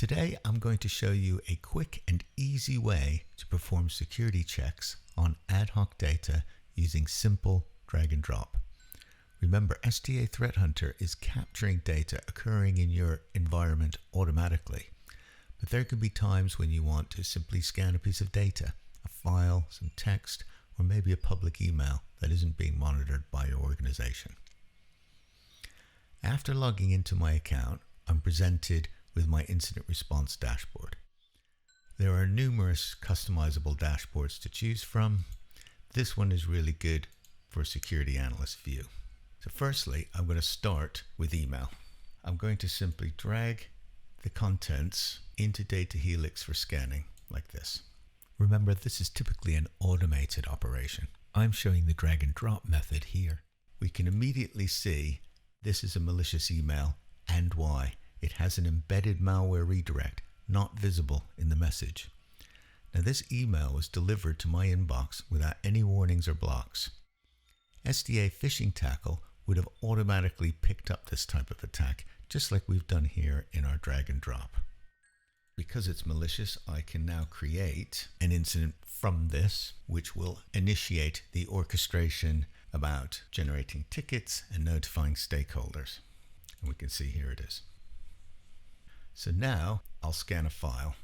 Today I'm going to show you a quick and easy way to perform security checks on ad hoc data using simple drag and drop. Remember, SDAThreatHunter is capturing data occurring in your environment automatically, but there can be times when you want to simply scan a piece of data, a file, some text, or maybe a public email that isn't being monitored by your organization. After logging into my account, I'm presented with my incident response dashboard. There are numerous customizable dashboards to choose from. This one is really good for a security analyst view. So firstly, I'm going to start with email. I'm going to simply drag the contents into DataHelix for scanning like this. Remember, this is typically an automated operation. I'm showing the drag and drop method here. We can immediately see this is a malicious email and why. It has an embedded malware redirect, not visible in the message. Now, this email was delivered to my inbox without any warnings or blocks. SDA Phishing Tackle would have automatically picked up this type of attack, just like we've done here in our drag and drop. Because it's malicious, I can now create an incident from this, which will initiate the orchestration about generating tickets and notifying stakeholders. And we can see here it is. So now I'll scan a file.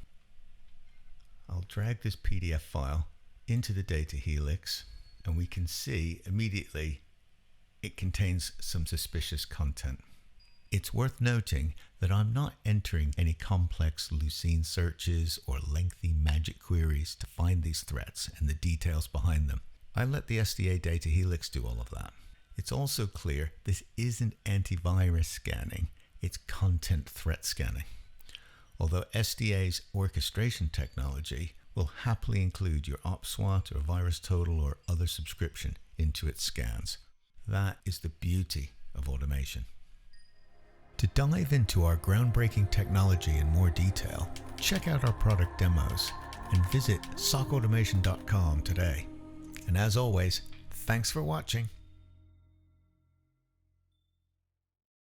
I'll drag this PDF file into the DataHelix, and we can see immediately it contains some suspicious content. It's worth noting that I'm not entering any complex Lucene searches or lengthy magic queries to find these threats and the details behind them. I let the SDA DataHelix do all of that. It's also clear this isn't antivirus scanning, it's content threat scanning. Although SDA's orchestration technology will happily include your OpSWAT or VirusTotal or other subscription into its scans. That is the beauty of automation. To dive into our groundbreaking technology in more detail, check out our product demos and visit SOCautomation.com today. And as always, thanks for watching.